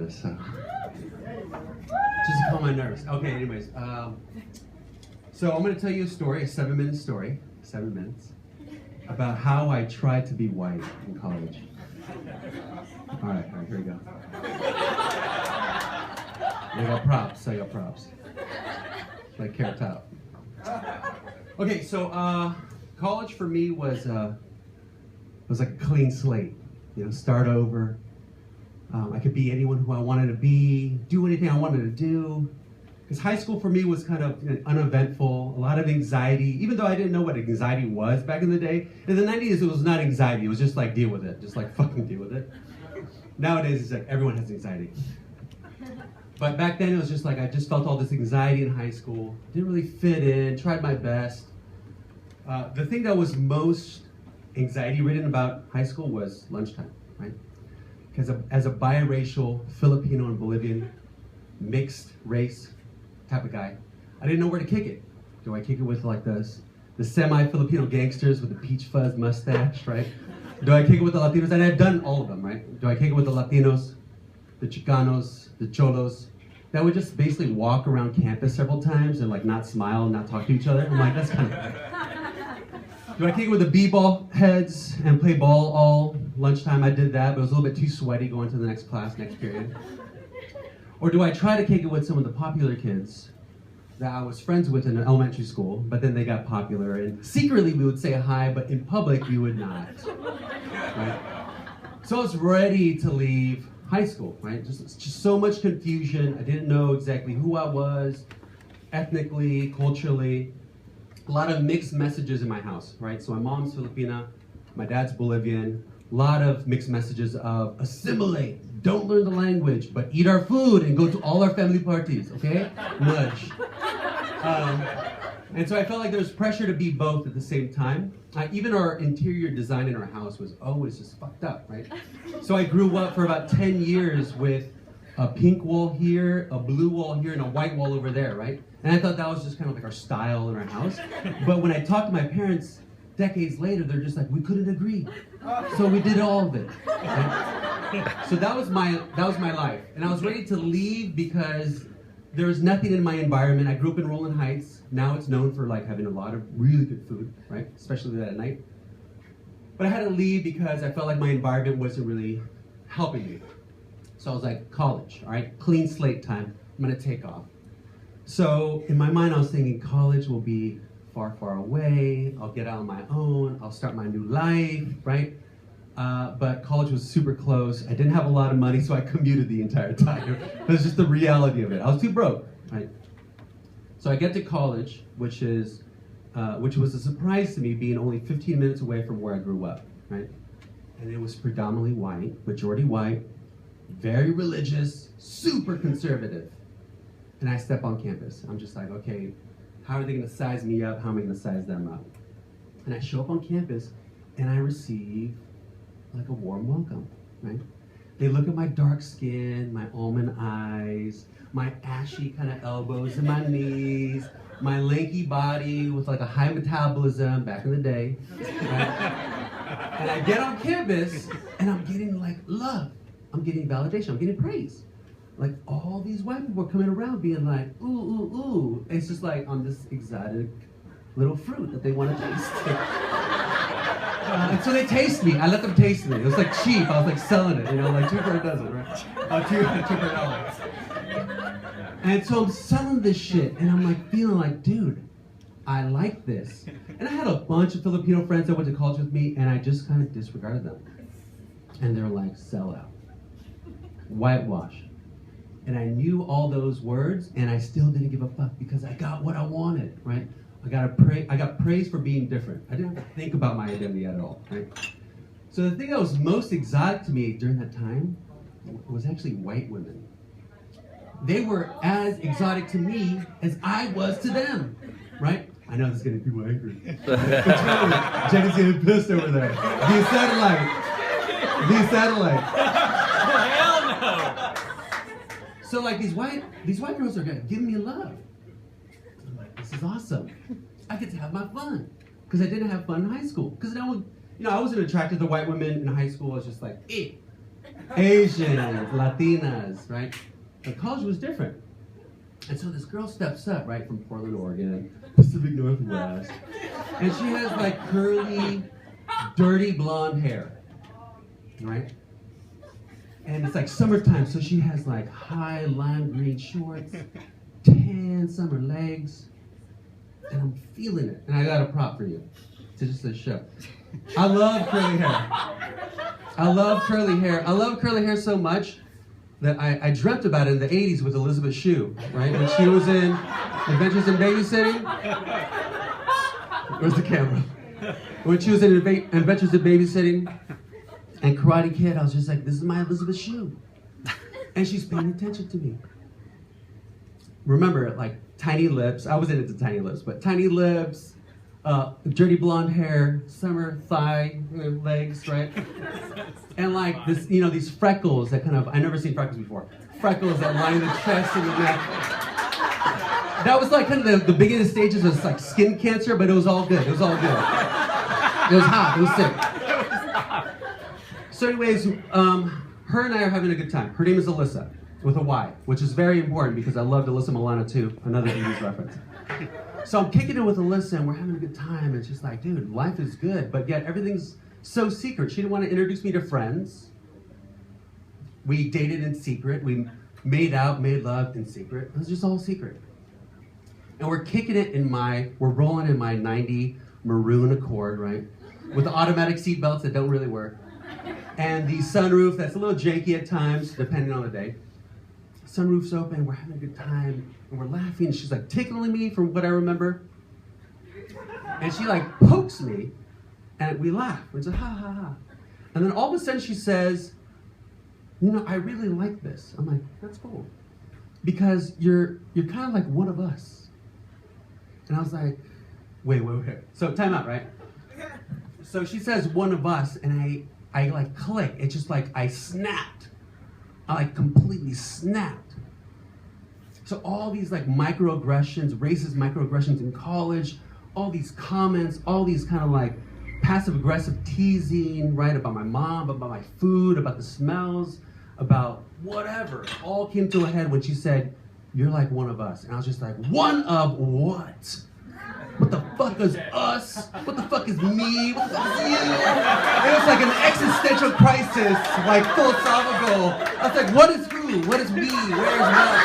this, so just to calm my nerves. Okay, anyways, so I'm going to tell you a story, a 7-minute story, 7 minutes, about how I tried to be white in college. All right, here we go. I got props. Like Carrot Top. Okay, so college for me was like a clean slate. You know, start over. I could be anyone who I wanted to be, do anything I wanted to do. Because high school for me was kind of uneventful, a lot of anxiety, even though I didn't know what anxiety was back in the day. In the 90s, it was not anxiety, it was just like deal with it, just like fucking deal with it. Nowadays, it's like everyone has anxiety. But back then, it was just like I just felt all this anxiety in high school, didn't really fit in, tried my best. The thing that was most anxiety-ridden about high school was lunchtime, right? Because as a biracial Filipino and Bolivian mixed race type of guy, I didn't know where to kick it. Do I kick it with like the semi-Filipino gangsters with the peach fuzz mustache, right? Do I kick it with the Latinos? And I've done all of them, right? Do I kick it with the Latinos, the Chicanos, the Cholos, that would just basically walk around campus several times and like not smile and not talk to each other? I'm like, that's kind of... Do I kick it with the b-ball heads and play ball all lunchtime? I did that, but it was a little bit too sweaty going to the next class, next period. Or do I try to kick it with some of the popular kids that I was friends with in elementary school, but then they got popular, and secretly we would say hi, but in public we would not, right? So I was ready to leave high school, right? Just so much confusion. I didn't know exactly who I was, ethnically, culturally. A lot of mixed messages in my house, right? So my mom's Filipina, my dad's Bolivian. A lot of mixed messages of assimilate, don't learn the language, but eat our food and go to all our family parties, okay? Nudge. And so I felt like there was pressure to be both at the same time. Even our interior design in our house was always just fucked up, right? So I grew up for about 10 years with a pink wall here, a blue wall here, and a white wall over there, right? And I thought that was just kind of like our style in our house. But when I talked to my parents decades later, they're just like, we couldn't agree. So we did all of it. Right? So that was my life. And I was ready to leave because there was nothing in my environment. I grew up in Roland Heights. Now it's known for like having a lot of really good food, right? Especially that at night. But I had to leave because I felt like my environment wasn't really helping me. So I was like, college, all right? Clean slate time. I'm gonna take off. So in my mind, I was thinking college will be far, far away. I'll get out on my own. I'll start my new life, right? But college was super close. I didn't have a lot of money, so I commuted the entire time. It was just the reality of it. I was too broke, right? So I get to college, which was a surprise to me, being only 15 minutes away from where I grew up, right? And it was predominantly white, majority white, very religious, super conservative. And I step on campus. I'm just like, okay, how are they gonna size me up? How am I gonna size them up? And I show up on campus and I receive like a warm welcome, right? They look at my dark skin, my almond eyes, my ashy kind of elbows and my knees, my lanky body with like a high metabolism back in the day, right? And I get on campus and I'm getting like love. I'm getting validation, I'm getting praise. Like all these white people are coming around being like, ooh, ooh, ooh. It's just like I'm this exotic little fruit that they want to taste. And so they taste me. I let them taste me. It was like cheap. I was like selling it, you know, like $2 for a dozen, right? $2 for $1. And so I'm selling this shit, and I'm like feeling like, dude, I like this. And I had a bunch of Filipino friends that went to college with me, and I just kind of disregarded them. And they're like, sellout, whitewash. And I knew all those words, and I still didn't give a fuck because I got what I wanted, right? I got praise for being different. I didn't have to think about my identity at all, right? So the thing that was most exotic to me during that time was actually white women. They were as exotic to me as I was to them, right? I know this is getting people angry. Jenny's getting pissed over there. Be a satellite. Be a satellite. Hell no. So like these white girls are giving me love. I'm like, this is awesome. I get to have my fun. Because I didn't have fun in high school. Because I wasn't attracted to white women in high school. I was just like, eh. Asians, Latinas, right? But college was different. And so this girl steps up, right, from Portland, Oregon, Pacific Northwest, and she has like curly, dirty blonde hair, right? And it's like summertime, so she has like high lime green shorts, tan summer legs, and I'm feeling it. And I got a prop for you to just to show. I love curly hair. I love curly hair. I love curly hair so much that I dreamt about it in the 80s with Elizabeth Shue, right? When she was in Adventures in Babysitting. Where's the camera? When she was in Adventures in Babysitting and Karate Kid, I was just like, this is my Elizabeth Shue. And she's paying attention to me. Remember, like, tiny lips. I wasn't into tiny lips, but tiny lips, dirty blonde hair, summer thigh legs, right? And like this, you know, these freckles that kind of, I've never seen freckles before. Freckles that line the chest and the neck. That was like kind of the beginning stages was like skin cancer, but it was all good. It was all good. It was hot. It was sick. So anyways, her and I are having a good time. Her name is Alyssa, with a Y, which is very important because I loved Alyssa Milano too, another 80s reference. So I'm kicking it with Alyssa and we're having a good time. And she's like, dude, life is good, but yet everything's so secret. She didn't want to introduce me to friends. We dated in secret. We made out, made love in secret. It was just all secret. And we're kicking it we're rolling in my 90 maroon Accord, right? With the automatic seat belts that don't really work. And the sunroof that's a little janky at times, depending on the day. Sunroof's open, we're having a good time, and we're laughing. She's like tickling me from what I remember. And she like pokes me, and we laugh. We're just ha ha ha. And then all of a sudden she says, you know, I really like this. I'm like, that's cool. Because you're kind of like one of us. And I was like, wait. So time out, right? So she says one of us, and I like click. It's just like I snapped. I like completely snapped. So all these like microaggressions, racist microaggressions in college, all these comments, all these kind of like passive aggressive teasing, right, about my mom, about my food, about the smells, about whatever, all came to a head when she said, you're like one of us. And I was just like, one of what? What the fuck is us? What the fuck is me? What the fuck is you? It was like an existential crisis, like philosophical. I was like, what is who? What is me? Where is what?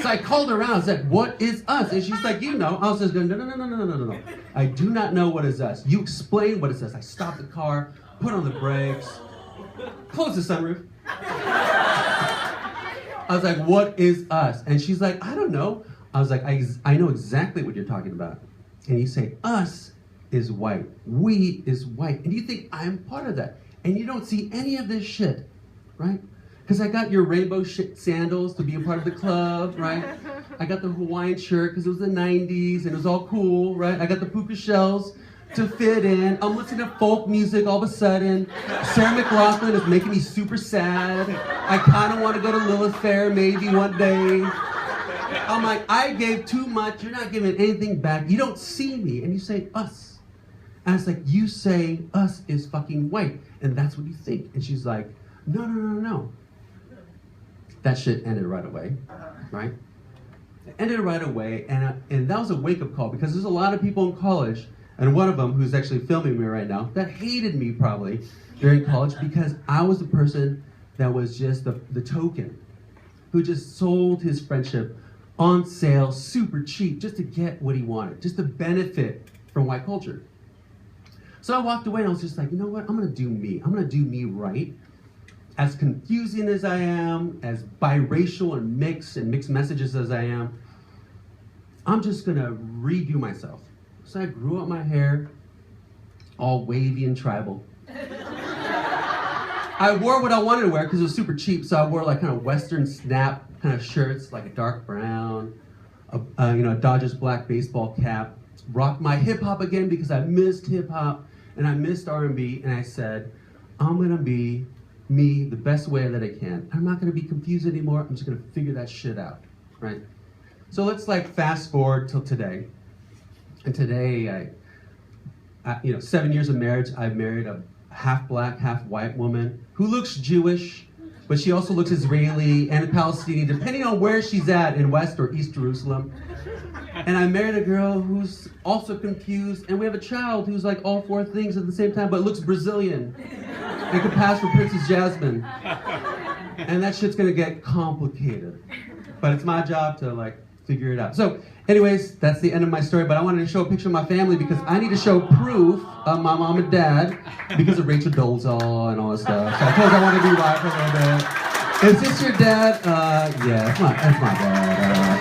So I called her around and said, what is us? And she's like, you know. I was just going, no. I do not know what is us. You explain what is us. I stopped the car, put on the brakes, closed the sunroof. I was like, what is us? And she's like, I don't know. I was like, I know exactly what you're talking about. And you say, us is white. We is white. And you think I'm part of that. And you don't see any of this shit, right? Because I got your rainbow sandals to be a part of the club, right? I got the Hawaiian shirt because it was the 90s and it was all cool, right? I got the puka shells to fit in. I'm listening to folk music all of a sudden. Sarah McLachlan is making me super sad. I kind of want to go to Lilith Fair maybe one day. I'm like, I gave too much. You're not giving anything back. You don't see me. And you say us. And it's like, you say us is fucking white. And that's what you think. And she's like, no. That shit ended right away, right? It ended right away. And that was a wake-up call because there's a lot of people in college, and one of them who's actually filming me right now, that hated me probably during college because I was the person that was just the token who just sold his friendship on sale, super cheap, just to get what he wanted, just to benefit from white culture. So I walked away and I was just like, you know what? I'm gonna do me. I'm gonna do me right. As confusing as I am, as biracial and mixed messages as I am, I'm just gonna redo myself. So I grew out my hair, all wavy and tribal. I wore what I wanted to wear because it was super cheap, so I wore like kind of Western snap kind of shirts, like a dark brown, a Dodgers black baseball cap. Rocked my hip hop again because I missed hip hop and I missed R&B, and I said, I'm gonna be me the best way that I can. I'm not gonna be confused anymore. I'm just gonna figure that shit out, right? So let's like fast forward till today. And today, 7 years of marriage, I've married a half black, half white woman who looks Jewish, but she also looks Israeli and Palestinian, depending on where she's at in West or East Jerusalem. And I married a girl who's also confused, and we have a child who's like all four things at the same time, but looks Brazilian and could pass for Princess Jasmine. And that shit's gonna get complicated. But it's my job to like figure it out. So anyways, that's the end of my story, but I wanted to show a picture of my family because I need to show proof of my mom and dad because of Rachel Dolezal and all that stuff. So I told her I want to be live for a little bit. Is this your dad? Yeah, that's my dad.